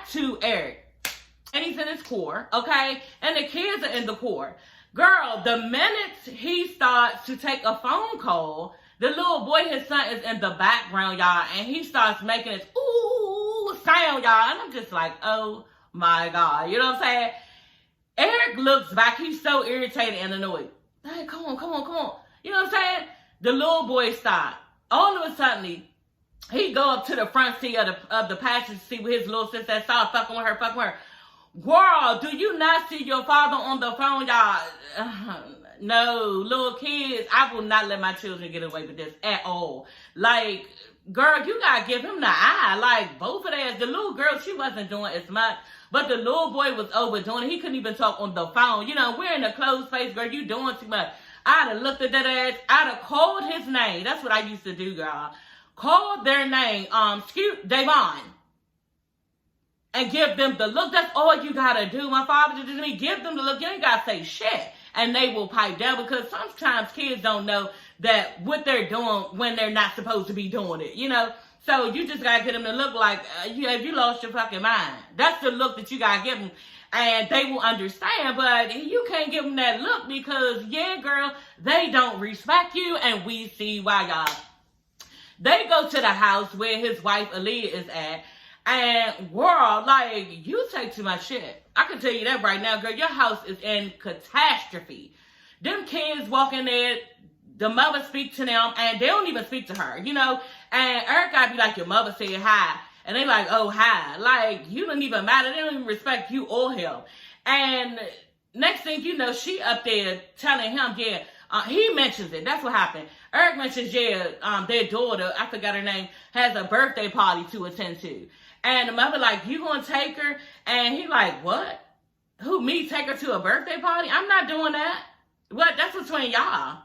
back to Eric. And he's in his core, okay? And the kids are in the core. Girl, the minute he starts to take a phone call, the little boy, his son, is in the background, y'all, and he starts making this ooh sound, y'all. And I'm just like, oh my God. You know what I'm saying? Eric looks back. He's so irritated and annoyed. Hey, come on. You know what I'm saying? The little boy stopped. All of a sudden, he go up to the front seat of the passenger seat with his little sister and start fucking with her. Girl, do you not see your father on the phone, y'all? No, little kids, I will not let my children get away with this at all. Like, girl, you gotta give him the eye. Like, both of them. The little girl, she wasn't doing as much, but the little boy was overdoing it. He couldn't even talk on the phone. You know, we're in a closed space, girl. You doing too much. I'd have looked at that ass. I'd have called his name. That's what I used to do, girl. Call their name, Davon. And give them the look. That's all you gotta do. My father did to me. Give them the look. You ain't gotta say shit. And they will pipe down, because sometimes kids don't know that what they're doing when they're not supposed to be doing it, you know? So you just gotta get them to look like, have you lost your fucking mind? That's the look that you gotta give them. And they will understand, but you can't give them that look because, yeah, girl, they don't respect you, and we see why, y'all. They go to the house where his wife, Aaliyah, is at. And, girl, like, you take too much shit. I can tell you that right now, girl. Your house is in catastrophe. Them kids walk in there, the mother speak to them, and they don't even speak to her, you know? And Eric gotta be like, your mother said hi. And they like, oh, hi. Like, you don't even matter. They don't even respect you or him. And next thing you know, she up there telling him, he mentions it. That's what happened. Eric mentions, their daughter, I forgot her name, has a birthday party to attend to. And the mother like, you gonna take her? And he like, what? Who, me take her to a birthday party? I'm not doing that. What? That's between y'all.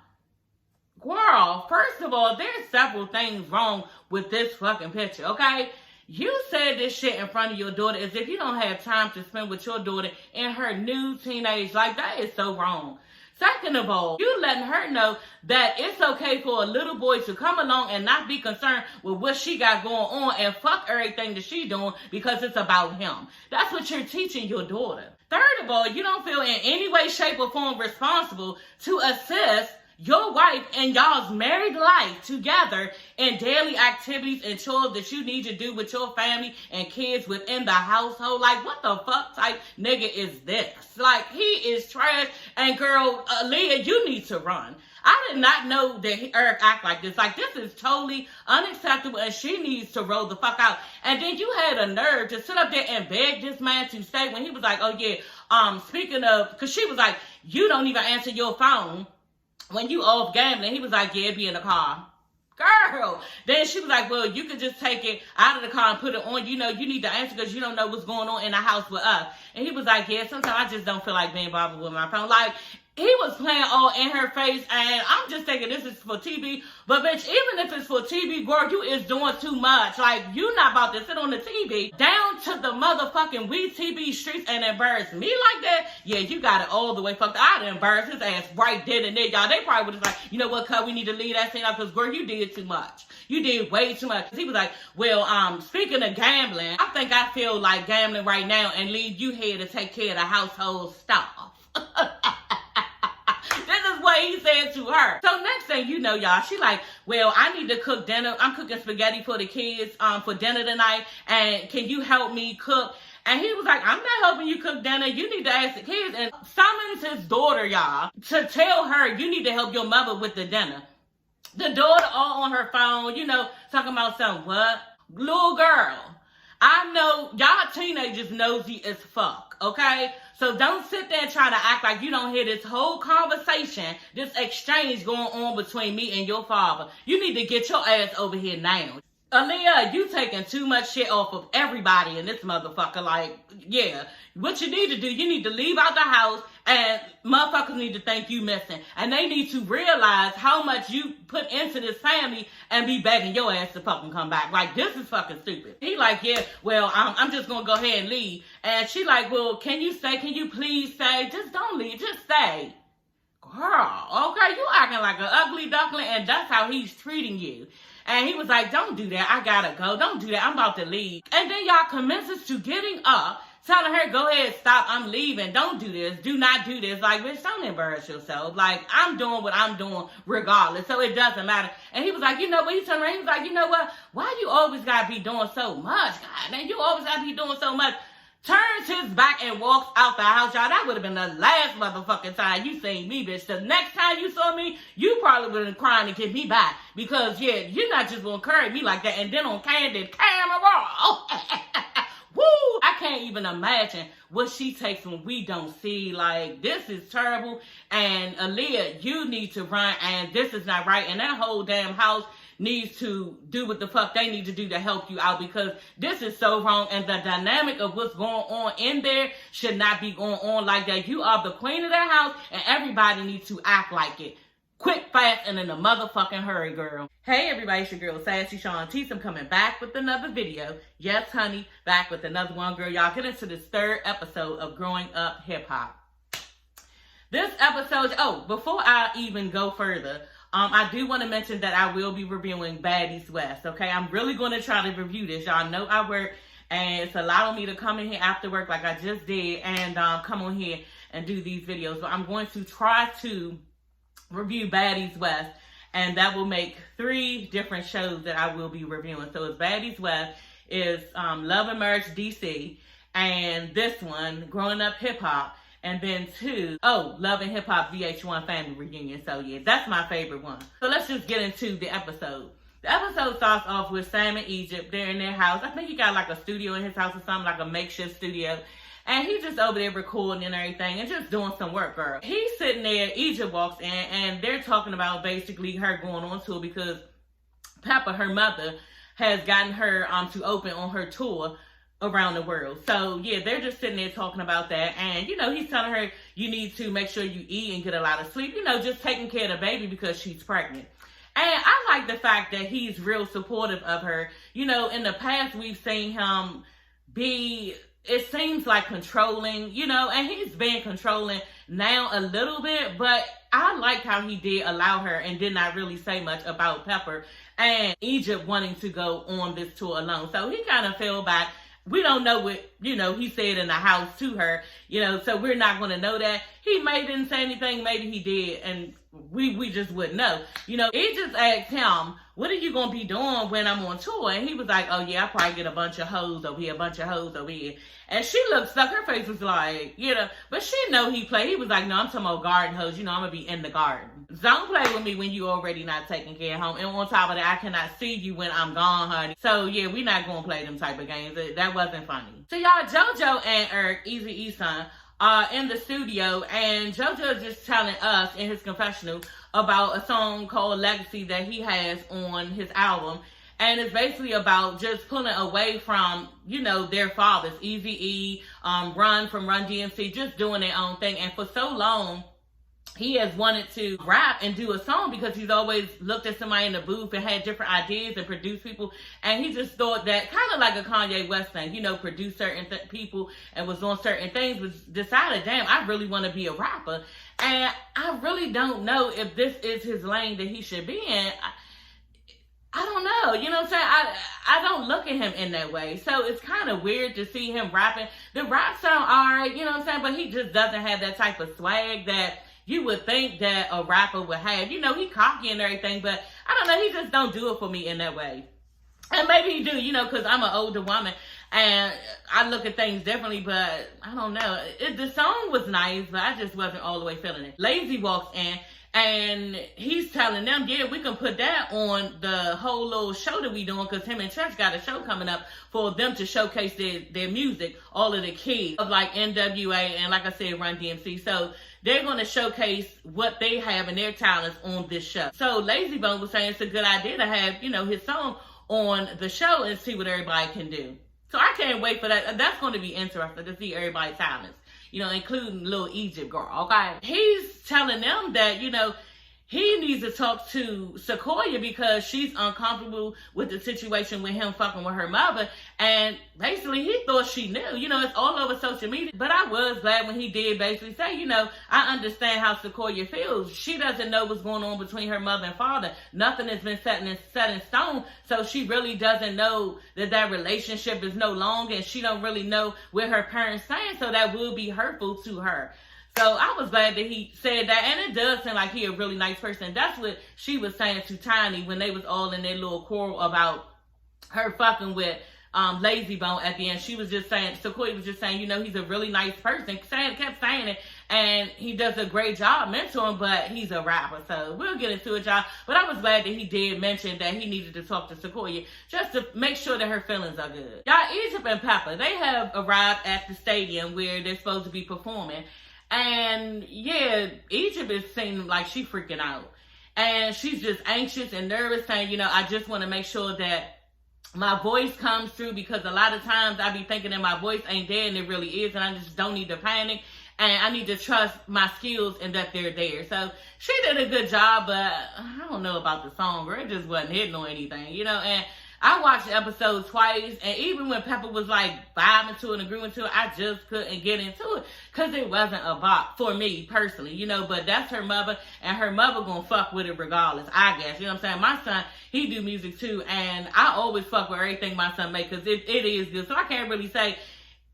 Girl, first of all, there's several things wrong with this fucking picture, okay? You said this shit in front of your daughter as if you don't have time to spend with your daughter in her new teenage life. That is so wrong. Second of all, you letting her know that it's okay for a little boy to come along and not be concerned with what she got going on and fuck everything that she doing because it's about him. That's what you're teaching your daughter. Third of all, you don't feel in any way, shape, or form responsible to assist your wife and y'all's married life together in daily activities and chores that you need to do with your family and kids within the household. Like, what the fuck type nigga is this? Like, he is trash. And girl, Leah, you need to run. I did not know that Eric act like this. Like, this is totally unacceptable, and she needs to roll the fuck out. And then you had a nerve to sit up there and beg this man to stay when he was like, oh yeah, speaking of, because she was like, you don't even answer your phone when you off gambling. He was like, yeah, be in the car. Girl. Then she was like, well, you could just take it out of the car and put it on. You know, you need to answer because you don't know what's going on in the house with us. And he was like, yeah, sometimes I just don't feel like being bothered with my phone. Like, he was playing all in her face, and I'm just thinking this is for TV. But, bitch, even if it's for TV, girl, you is doing too much. Like, you not about to sit on the TV down to the motherfucking WeTV streets and embarrass me like that. Yeah, you got it all the way fucked. I'd embarrass his ass right then and there, y'all. They probably would have like, you know what, cuz, we need to leave that thing up because, girl, you did too much. You did way too much. He was like, well, speaking of gambling, I think I feel like gambling right now and leave you here to take care of the household stuff. This is what he said to her. So next thing you know, y'all, she like, well, I need to cook dinner. I'm cooking spaghetti for the kids for dinner tonight. And can you help me cook? And he was like, I'm not helping you cook dinner. You need to ask the kids. And summons his daughter, y'all, to tell her you need to help your mother with the dinner. The daughter all on her phone, you know, talking about something. What? Little girl. I know y'all teenagers nosy as fuck, okay? So don't sit there and try to act like you don't hear this whole conversation, this exchange going on between me and your father. You need to get your ass over here now. Aaliyah, you taking too much shit off of everybody in this motherfucker. Like, yeah, what you need to do, you need to leave out the house and motherfuckers need to think you missing. And they need to realize how much you put into this family and be begging your ass to fucking come back. Like, this is fucking stupid. He like, yeah, well, I'm just going to go ahead and leave. And she like, well, can you stay? Can you please stay? Just don't leave. Just stay. Girl, okay, you acting like an ugly duckling and that's how he's treating you. And he was like, don't do that. I gotta go. Don't do that. I'm about to leave. And then y'all commences to getting up, telling her, go ahead, stop, I'm leaving. Don't do this. Do not do this. Like, bitch, don't embarrass yourself. Like, I'm doing what I'm doing regardless. So it doesn't matter. And he was like, you know what? He turned around, he was like, you know what? Why you always gotta be doing so much? God, man, you always gotta be doing so much. Turns his back and walks out the house, y'all. That would have been the last motherfucking time you seen me, bitch. The next time you saw me, you probably would have been crying to get me back. Because, yeah, you're not just going to carry me like that. And then on candid camera, woo! I can't even imagine what she takes when we don't see. Like, this is terrible. And, Aaliyah, you need to run. And this is not right. And that whole damn house needs to do what the fuck they need to do to help you out, because this is so wrong, and the dynamic of what's going on in there should not be going on like that. You are the queen of that house, and everybody needs to act like it. Quick, fast, and in a motherfucking hurry, girl. Hey everybody, it's your girl Sassy Shantice. I'm coming back with another video. Yes, honey, back with another one, girl. Y'all get into this third episode of Growing Up Hip Hop. This episode, before I even go further, I do want to mention that I will be reviewing Baddies West, okay? I'm really going to try to review this. Y'all know I work, and it's allowing me to come in here after work like I just did and come on here and do these videos. But I'm going to try to review Baddies West, and that will make 3 different shows that I will be reviewing. So it's Baddies West, is Love and Marriage DC, and this one, Growing Up Hip Hop. And then 2, Love and Hip Hop VH1 Family Reunion. So yeah, that's my favorite one. So let's just get into the episode. The episode starts off with Sam in Egypt. They're in their house. I think he got like a studio in his house or something, like a makeshift studio. And he's just over there recording and everything and just doing some work, girl. He's sitting there, Egypt walks in, and they're talking about basically her going on tour because Pepper, her mother, has gotten her to open on her tour around the world. So yeah, they're just sitting there talking about that, and you know, he's telling her you need to make sure you eat and get a lot of sleep, you know, just taking care of the baby because she's pregnant. And I like the fact that he's real supportive of her. You know, in the past we've seen him be, it seems like, controlling, you know, and he's been controlling now a little bit, but I like how he did allow her and did not really say much about Pepper and Egypt wanting to go on this tour alone. So he kind of fell back. We don't know what, you know, he said in the house to her, you know, so we're not going to know that. He may didn't say anything, maybe he did, and we just wouldn't know. You know, he just asked him, what are you going to be doing when I'm on tour? And he was like, oh yeah, I'll probably get a bunch of hoes over here, a bunch of hoes over here. And she looked stuck, her face was like, you know, but she know he played. He was like, no, I'm talking about garden hoes, you know, I'm going to be in the garden. Don't play with me when you already not taking care of home. And on top of that, I cannot see you when I'm gone, honey. So yeah, we not going to play them type of games. That wasn't funny. So y'all, Jojo and Eric, Eazy-E's son, in the studio, and Jojo is just telling us in his confessional about a song called Legacy that he has on his album. And it's basically about just pulling away from, you know, their fathers, Eazy-E, Run from Run DMC, just doing their own thing. And for so long, he has wanted to rap and do a song because he's always looked at somebody in the booth and had different ideas and produced people. And he just thought that, kind of like a Kanye West thing, you know, produced certain people and was on certain things, but decided, damn, I really want to be a rapper. And I really don't know if this is his lane that he should be in. I don't know, you know what I'm saying? I don't look at him in that way. So it's kind of weird to see him rapping. The rap sound alright, you know what I'm saying? But he just doesn't have that type of swag that you would think that a rapper would have. You know, he cocky and everything, but I don't know, he just don't do it for me in that way. And maybe he do, you know, because I'm an older woman and I look at things differently, but I don't know. The song was nice, but I just wasn't all the way feeling it. Lazy walks in and he's telling them, yeah, we can put that on the whole little show that we doing, because him and Church got a show coming up for them to showcase their music, all of the kids of like NWA and, like I said, Run DMC. So they're going to showcase what they have and their talents on this show. So Lazy Bone was saying it's a good idea to have, you know, his song on the show and see what everybody can do. So I can't wait for that. That's going to be interesting to see everybody's talents, you know, including little Egypt girl, okay? He's telling them that, you know, he needs to talk to Sequoia because she's uncomfortable with the situation with him fucking with her mother. And basically, he thought she knew. It's all over social media. But I was glad when he did basically say, I understand how Sequoia feels. She doesn't know what's going on between her mother and father. Nothing has been set in stone. So she really doesn't know that relationship is no longer. And she don't really know what her parents saying. So that will be hurtful to her. So I was glad that he said that, and it does seem like he a really nice person. That's what she was saying to Tiny when they was all in their little quarrel about her fucking with Lazy Bone at the end. She was just saying, Sequoia was just saying, he's a really nice person. Kept saying it, and he does a great job mentoring, but he's a rapper. So we'll get into it, y'all. But I was glad that he did mention that he needed to talk to Sequoia just to make sure that her feelings are good. Y'all, Egypt and Pepper, they have arrived at the stadium where they're supposed to be performing. And yeah, Egypt is seeming like she freaking out. And she's just anxious and nervous, saying, I just want to make sure that my voice comes through, because a lot of times I be thinking that my voice ain't there and it really is, and I just don't need to panic. And I need to trust my skills and that they're there. So she did a good job, but I don't know about the song, or it just wasn't hitting on anything, and I watched the episode twice, and even when Pepper was like vibing to it and agreeing to it, I just couldn't get into it because it wasn't a bop for me personally, but that's her mother, and her mother gonna fuck with it regardless, I guess, what I'm saying? My son, he do music too, and I always fuck with everything my son make because it is good, so I can't really say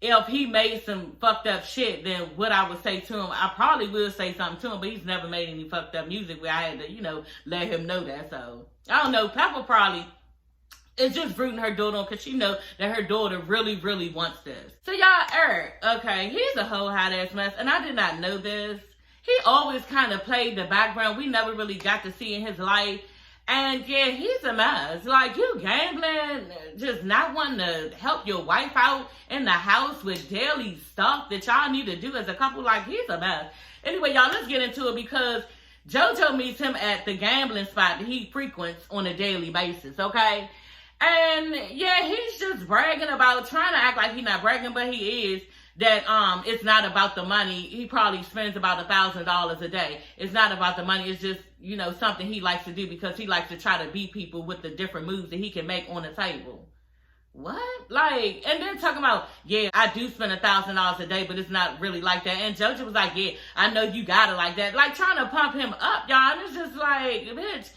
if he made some fucked up shit, then what I would say to him, I probably will say something to him, but he's never made any fucked up music where I had to, let him know that, so I don't know, Pepper probably is just rooting her daughter on because she know that her daughter really, really wants this. So y'all, Eric, okay, he's a whole hot ass mess, and I did not know this. He always kind of played the background. We never really got to see in his life. And yeah, he's a mess. Like, you gambling, just not wanting to help your wife out in the house with daily stuff that y'all need to do as a couple. Like, he's a mess. Anyway, y'all, let's get into it because Jojo meets him at the gambling spot that he frequents on a daily basis, okay? And yeah, he's just bragging about, trying to act like he's not bragging, but he is, that it's not about the money. He probably spends about $1,000 a day. It's not about the money. It's just, something he likes to do because he likes to try to beat people with the different moves that he can make on the table. What? Like, and then talking about, yeah, I do spend $1,000 a day, but it's not really like that. And Jojo was like, yeah, I know you got it like that. Like, trying to pump him up, y'all. And it's just like, bitch,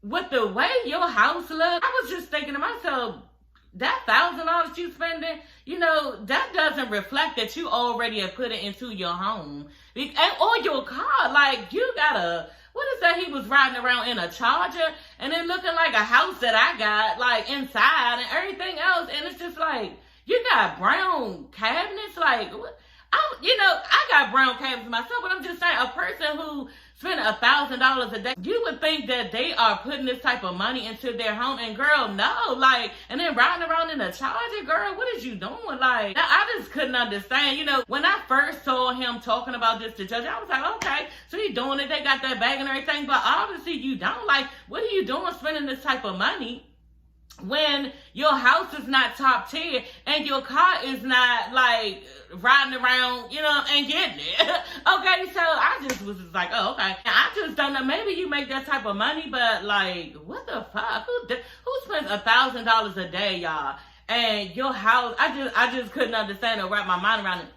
with the way your house looks, I was just thinking to myself, that $1,000 you spending, that doesn't reflect that you already have put it into your home or your car. Like, you got what is that? He was riding around in a Charger and it looking like a house that I got, like, inside and everything else. And it's just like, you got brown cabinets. Like, I got brown cabinets myself, but I'm just saying, a person who spend $1,000 a day, you would think that they are putting this type of money into their home, and girl, no, like, and then riding around in a Charger, girl, what is you doing? Like, I just couldn't understand, when I first saw him talking about this to Jojo, I was like, okay, so he doing it, they got that bag and everything, but obviously you don't. Like, what are you doing spending this type of money when your house is not top tier and your car is not like riding around, and getting it? Okay, so I just was just like, oh, okay. I just don't know. Maybe you make that type of money, but like, what the fuck? Who spends $1,000 a day, y'all? And your house, I just couldn't understand or wrap my mind around it.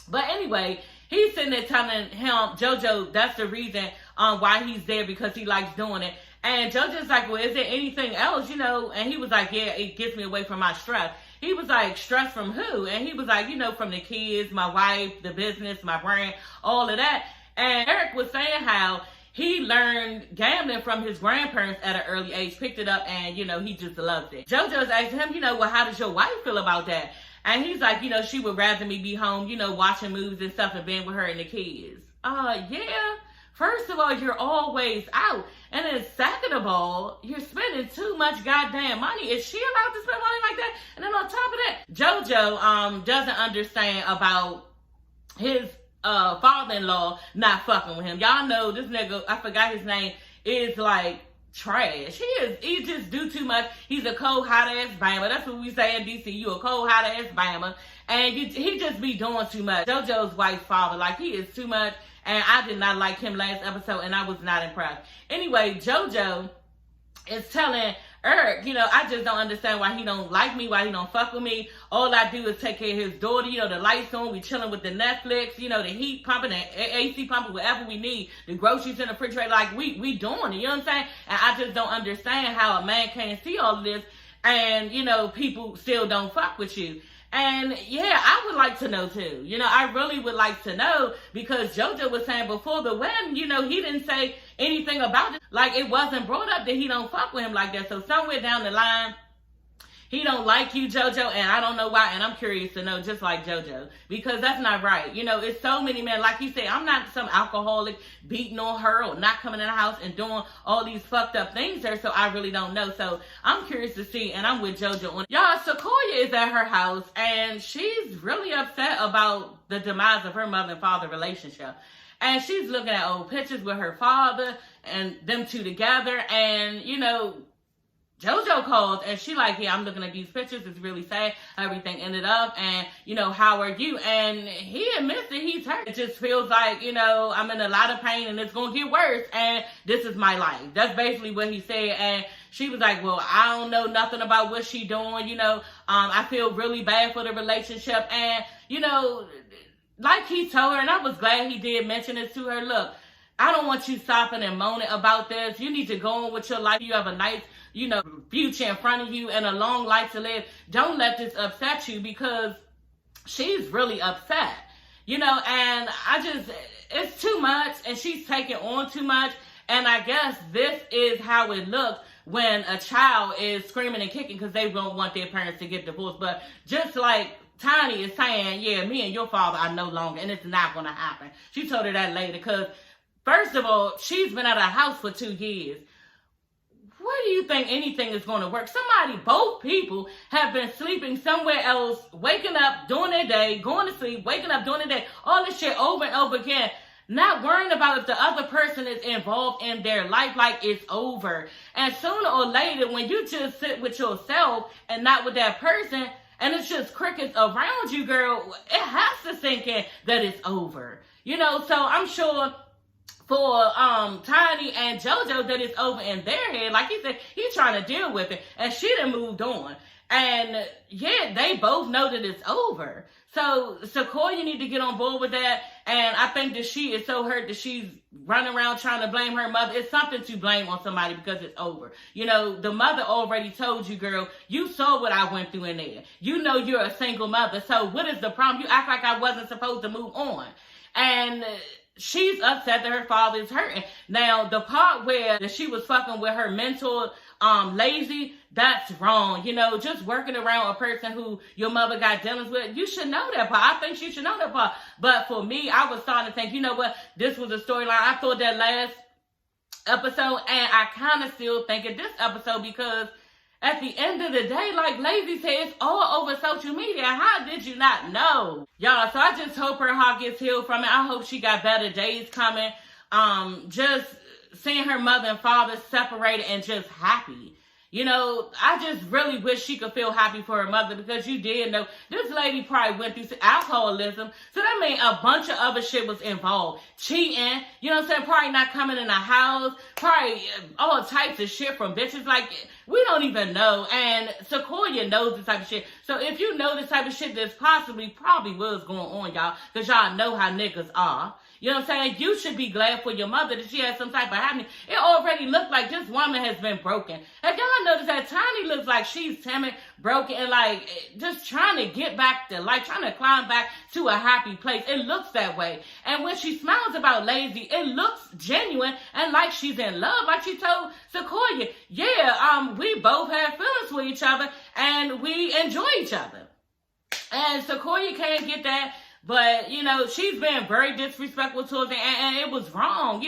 But anyway, he's sitting there telling him, Jojo, that's the reason why he's there, because he likes doing it. And Jojo's like, well, is there anything else, And he was like, yeah, it gets me away from my stress. He was like, stress from who? And he was like, from the kids, my wife, the business, my brand, all of that. And Eric was saying how he learned gambling from his grandparents at an early age, picked it up, and, he just loved it. Jojo's asking him, well, how does your wife feel about that? And he's like, she would rather me be home, watching movies and stuff and being with her and the kids. Yeah. First of all, you're always out. And then second of all, you're spending too much goddamn money. Is she allowed to spend money like that? And then on top of that, Jojo doesn't understand about his father-in-law not fucking with him. Y'all know this nigga, I forgot his name, is like trash. He just do too much. He's a cold, hot-ass Bama. That's what we say in DC. You a cold, hot-ass Bama. And he just be doing too much. JoJo's wife's father, like, he is too much. And I did not like him last episode, and I was not impressed. Anyway, JoJo is telling Eric, I just don't understand why he don't like me, why he don't fuck with me. All I do is take care of his daughter, the lights on, we chilling with the Netflix, the heat pumping, the AC pumping, whatever we need, the groceries in the refrigerator, like, we doing it, you know what I'm saying? And I just don't understand how a man can't see all of this, and, people still don't fuck with you. And yeah, I would like to know too. I really would like to know, because JoJo was saying before the wedding, he didn't say anything about it. Like, it wasn't brought up that he don't fuck with him like that. So somewhere down the line, he don't like you, JoJo, and I don't know why, and I'm curious to know, just like JoJo, because that's not right. It's so many men, like you said, I'm not some alcoholic beating on her or not coming in the house and doing all these fucked up things there, so I really don't know. So I'm curious to see, and I'm with JoJo on it. Y'all, Sequoia is at her house, and she's really upset about the demise of her mother and father relationship. And she's looking at old pictures with her father and them two together, and, JoJo calls, and she like, yeah, I'm looking at these pictures. It's really sad how everything ended up, and, how are you? And he admits that he's hurt. It just feels like, I'm in a lot of pain, and it's going to get worse, and this is my life. That's basically what he said, and she was like, well, I don't know nothing about what she doing, I feel really bad for the relationship, and, like he told her, and I was glad he did mention it to her, look, I don't want you stopping and moaning about this. You need to go on with your life. You have a nice, future in front of you and a long life to live. Don't let this upset you, because she's really upset, and it's too much, and she's taking on too much. And I guess this is how it looks when a child is screaming and kicking because they don't want their parents to get divorced. But just like Tiny is saying, yeah, me and your father are no longer, and it's not going to happen. She told her that later, because first of all, she's been out of the house for 2 years. Where do you think anything is going to work? Both people have been sleeping somewhere else, waking up, doing their day, going to sleep, waking up, doing their day, all this shit over and over again, not worrying about if the other person is involved in their life, like it's over. And sooner or later, when you just sit with yourself and not with that person, and it's just crickets around you, girl, it has to sink in that it's over. So I'm sure for Tiny and JoJo that it's over in their head. Like he said, he's trying to deal with it, and she done moved on. And yeah, they both know that it's over. So Sequoia need to get on board with that. And I think that she is so hurt that she's running around trying to blame her mother. It's something to blame on somebody because it's over. The mother already told you, girl, you saw what I went through in there. You're a single mother. So what is the problem? You act like I wasn't supposed to move on. And she's upset that her father is hurting. Now, the part where she was fucking with her mentor, lazy, that's wrong. Just working around a person who your mother got dealings with, you should know that part. I think she should know that part. But for me, I was starting to think, you know what, this was a storyline. I thought that last episode, and I kind of still think of this episode, because at the end of the day, like Lazy said, it's all over social media. How did you not know? Y'all, so I just hope her heart gets healed from it. I hope she got better days coming. Just seeing her mother and father separated and just happy. I just really wish she could feel happy for her mother, because you did know this lady probably went through alcoholism. So that means a bunch of other shit was involved. Cheating, probably not coming in the house, probably all types of shit from bitches. Like, we don't even know. And Sequoia knows this type of shit. So if you know this type of shit, this probably was going on, y'all, because y'all know how niggas are. You know what I'm saying? You should be glad for your mother that she has some type of happening. It already looked like this woman has been broken. Have y'all noticed that Tiny looks like she's timid, broken, and like just trying to get back to life, trying to climb back to a happy place? It looks that way. And when she smiles about Lazy, it looks genuine and like she's in love. Like she told Sequoia, yeah, we both have feelings for each other and we enjoy each other. And Sequoia can't get that. But, she's been very disrespectful towards it, and it was wrong.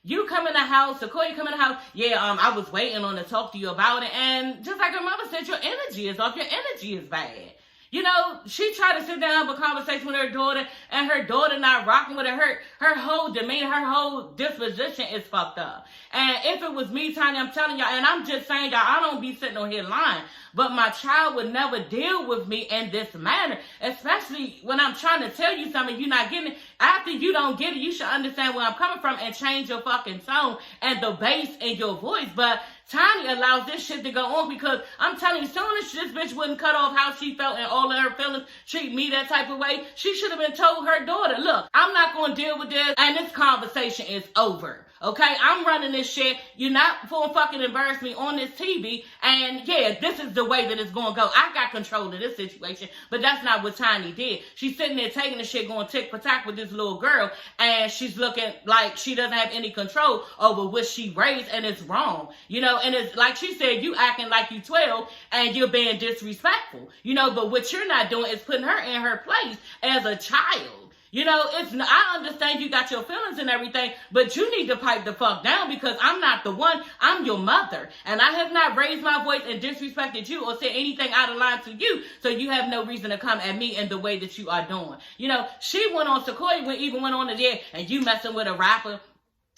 You come in the house, Sequoia come in the house, I was waiting on to talk to you about it, and just like her mother said, your energy is off, your energy is bad. You know, she tried to sit down and have a conversation with her daughter, and her daughter not rocking with her. Her whole demeanor, her whole disposition is fucked up. And if it was me, Tanya, I'm telling y'all, and I'm just saying, y'all, I don't be sitting on here lying, but my child would never deal with me in this manner, especially when I'm trying to tell you something, you're not getting it. After you don't get it, you should understand where I'm coming from and change your fucking tone and the bass in your voice. But Tanya allows this shit to go on because I'm telling you, soon as this bitch wouldn't cut off how she felt and all of her feelings, treat me that type of way, she should have been told her daughter, look, I'm not going to deal with this, and this conversation is over. Okay, I'm running this shit. You're not going to fucking embarrass me on this TV. And yeah, this is the way that it's going to go. I got control of this situation, but that's not what Tiny did. She's sitting there taking the shit, going tick for tack with this little girl, and she's looking like she doesn't have any control over what she raised, and it's wrong. You know, and it's like she said, you acting like you 12 and you're being disrespectful. You know, but what you're not doing is putting her in her place as a child. You know, I understand you got your feelings and everything, but you need to pipe the fuck down because I'm not the one. I'm your mother. And I have not raised my voice and disrespected you or said anything out of line to you. So you have no reason to come at me in the way that you are doing. You know, she went on Sequoia, even went on to there, and you messing with a rapper.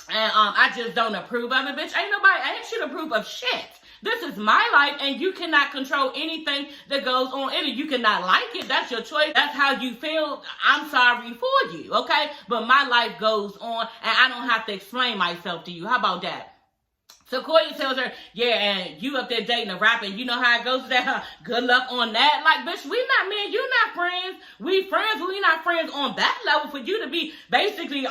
And I just don't approve of it, bitch. Ain't nobody asked you to approve of shit. This is my life, and you cannot control anything that goes on in it. You cannot like it. That's your choice. That's how you feel. I'm sorry for you, okay? But my life goes on, and I don't have to explain myself to you. How about that? Sequoia tells her, yeah, and you up there dating a rapper, and you know how it goes there. Good luck on that. Like, bitch, we not, me and you not friends. We friends, but we not friends on that level for you to be basically,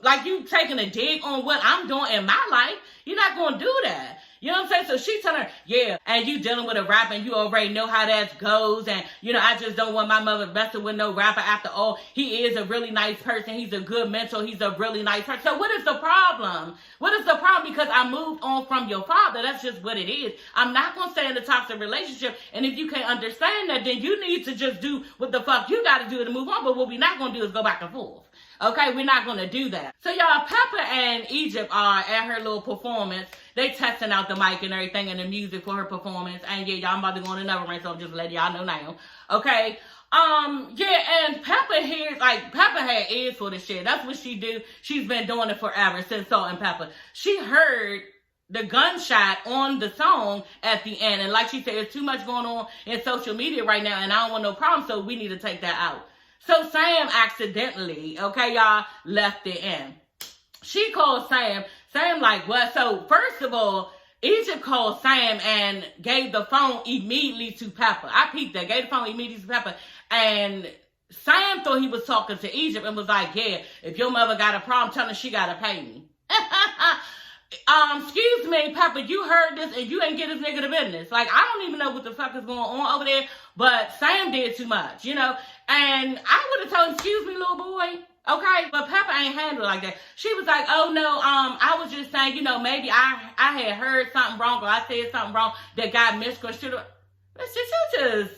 like you taking a dig on what I'm doing in my life. You're not going to do that. You know what I'm saying? So she telling her, yeah, and you dealing with a rapper and you already know how that goes. And, you know, I just don't want my mother messing with no rapper. After all, he is a really nice person. He's a good mentor. He's a really nice person. So what is the problem? What is the problem? Because I moved on from your father. That's just what it is. I'm not going to stay in a toxic relationship. And if you can't understand that, then you need to just do what the fuck you got to do to move on. But what we're not going to do is go back and forth. Okay, we're not going to do that. So, y'all, Peppa and Egypt are at her little performance. They testing out the mic and everything and the music for her performance. And, yeah, y'all, I'm about to go on another rant, so I'm just letting y'all know now. Okay? Yeah, and Peppa hears, like, Peppa had ears for this shit. That's what she do. She's been doing it forever since Salt and Pepper. She heard the gunshot on the song at the end. And like she said, there's too much going on in social media right now, and I don't want no problem, so we need to take that out. So Sam accidentally, okay, y'all, left it in. She called Sam. Sam like, what? So first of all, Egypt called Sam and gave the phone immediately to Peppa. I peeped that. Gave the phone immediately to Peppa. And Sam thought he was talking to Egypt and was like, yeah, if your mother got a problem, tell her she got to pay me. Excuse me, Peppa, you heard this and you ain't get this nigga the business. Like, I don't even know what the fuck is going on over there, but Sam did too much, you know? And I would have told him, excuse me, little boy, okay? But Peppa ain't handled like that. She was like, oh, no, I was just saying, you know, maybe I had heard something wrong or I said something wrong that got misconstrued. Let's just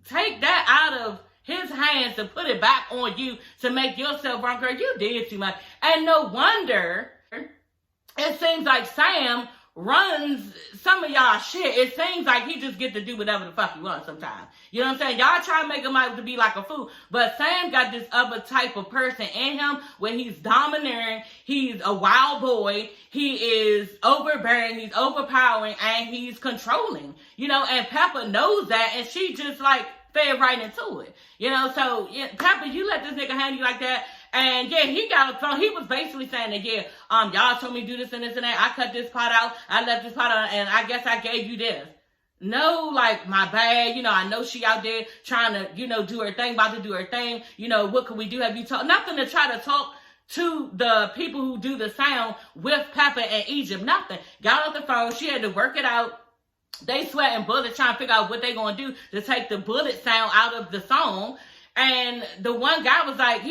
take that out of his hands to put it back on you to make yourself wrong, girl. You did too much. And no wonder it seems like Sam runs some of y'all shit. It seems like he just get to do whatever the fuck he wants sometimes. You know what I'm saying? Y'all try to make him out to be like a fool. But Sam got this other type of person in him where he's domineering. He's a wild boy. He is overbearing. He's overpowering. And he's controlling. You know, and Peppa knows that. And she just like fed right into it. You know, so yeah, Peppa, you let this nigga handle you like that. And yeah, he got a phone. He was basically saying that, yeah, y'all told me to do this and this and that. I cut this pot out. I left this pot out, and I guess I gave you this. No, like, my bad. You know, I know she out there trying to, you know, do her thing, about to do her thing. You know, what can we do? Have you talked? Nothing to try to talk to the people who do the sound with Peppa and Egypt. Nothing. Got off the phone. She had to work it out. They sweating bullets trying to figure out what they going to do to take the bullet sound out of the song. And the one guy was like,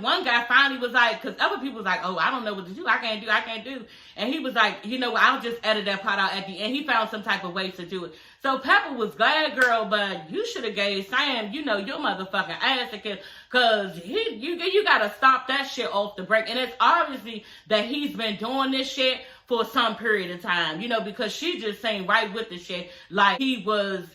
one guy finally was like, because other people was like, oh, I don't know what to do. I can't do. And he was like, you know what, I'll just edit that part out at the end. He found some type of way to do it. So Peppa was glad, girl, but you should have gave Sam, you know, your motherfucking ass again, because you got to stop that shit off the break. And it's obviously that he's been doing this shit for some period of time, you know, because she just saying right with the shit, like he was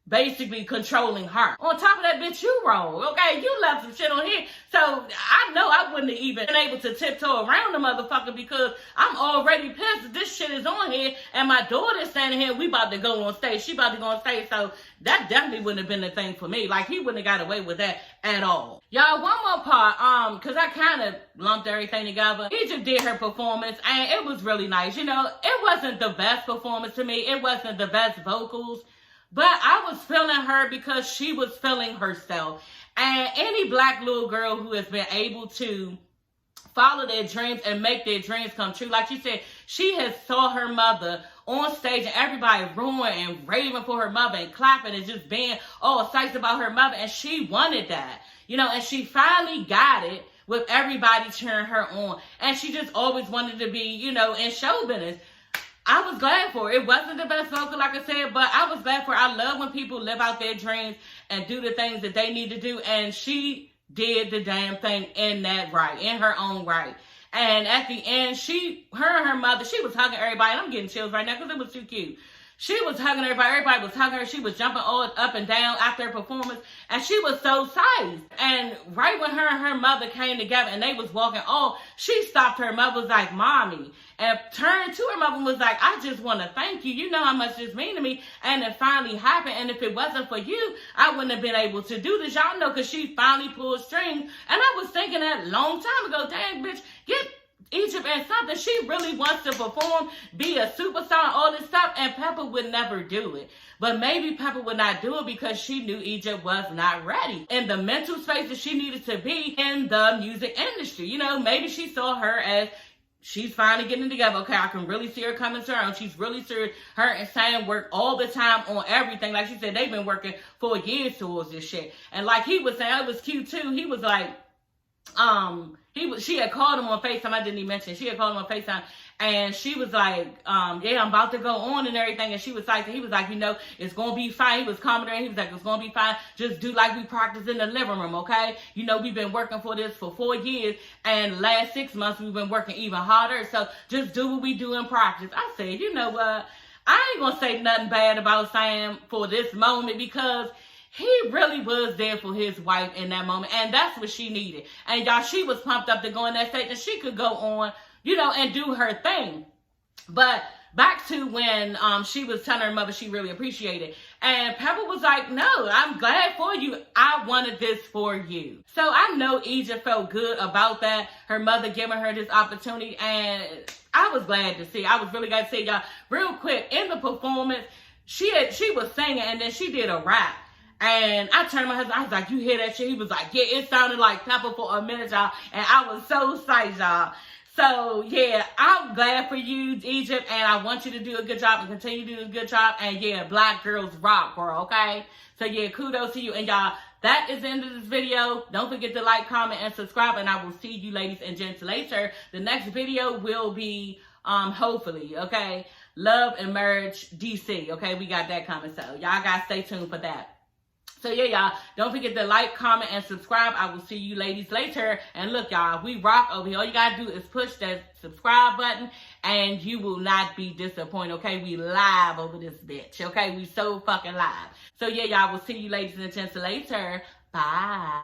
basically controlling her. On top of that, bitch, you wrong, okay? You left some shit on here. So I know I wouldn't have even been able to tiptoe around the motherfucker because I'm already pissed that this shit is on here and my daughter's standing here. We about to go on stage. She about to go on stage. So that definitely wouldn't have been the thing for me. Like, he wouldn't have got away with that at all. Y'all, one more part, because I kind of lumped everything together. Egypt did her performance and it was really nice. You know, it wasn't the best performance to me. It wasn't the best vocals. But I was feeling her because she was feeling herself. And any black little girl who has been able to follow their dreams and make their dreams come true, like she said, she has saw her mother on stage and everybody roaring and raving for her mother and clapping and just being all excited about her mother. And she wanted that, you know, and she finally got it with everybody cheering her on. And she just always wanted to be, you know, in show business. I was glad for it. It wasn't the best vocal, like I said, but I was glad for it. I love when people live out their dreams and do the things that they need to do. And she did the damn thing in that right, in her own right. And at the end, her and her mother, she was hugging everybody. And I'm getting chills right now because it was too cute. She was hugging everybody. Everybody was hugging her. She was jumping all up and down after her performance. And she was so psyched. And right when her and her mother came together and they was walking off, she stopped her. Mother was like, Mommy. And turned to her mother and was like, I just want to thank you. You know how much this means to me. And it finally happened. And if it wasn't for you, I wouldn't have been able to do this. Y'all know, because she finally pulled strings. And I was thinking that a long time ago, dang, bitch, get Egypt and something. She really wants to perform, be a superstar, all this stuff, and Pepper would never do it. But maybe Pepper would not do it because she knew Egypt was not ready in the mental space that she needed to be in the music industry. You know, maybe she saw her as she's finally getting together. Okay, I can really see her coming to her own. She's really sure her and Sam work all the time on everything. Like she said, they've been working for years towards this shit. And like he was saying, it was cute too. He was like, she had called him on FaceTime. I didn't even mention. She had called him on FaceTime. And she was like, yeah, I'm about to go on and everything. And she was like, he was like, you know, it's going to be fine. He was calming her. And he was like, it's going to be fine. Just do like we practice in the living room, okay? You know, we've been working for this for 4 years. And last 6 months, we've been working even harder. So just do what we do in practice. I said, you know what? I ain't going to say nothing bad about Sam for this moment because he really was there for his wife in that moment. And that's what she needed. And y'all, she was pumped up to go on that stage and she could go on, you know, and do her thing. But back to when she was telling her mother she really appreciated. And Pepper was like, no, I'm glad for you. I wanted this for you. So I know Egypt felt good about that. Her mother giving her this opportunity. And I was glad to see. I was really glad to see, y'all. Real quick, in the performance, she was singing and then she did a rap. And I turned to my husband, I was like, you hear that shit? He was like, yeah, it sounded like Pepper for a minute, y'all. And I was so psyched, y'all. So, yeah, I'm glad for you, Egypt. And I want you to do a good job and continue to do a good job. And, yeah, black girls rock, girl, okay? So, yeah, kudos to you. And, y'all, that is the end of this video. Don't forget to like, comment, and subscribe. And I will see you ladies and gents later. The next video will be, hopefully, okay, Love and Marriage DC, okay? We got that coming. So, y'all got to stay tuned for that. So, yeah, y'all, don't forget to like, comment, and subscribe. I will see you ladies later. And look, y'all, we rock over here. All you got to do is push that subscribe button, and you will not be disappointed, okay? We live over this bitch, okay? We so fucking live. So, yeah, y'all, we'll see you ladies and gents later. Bye.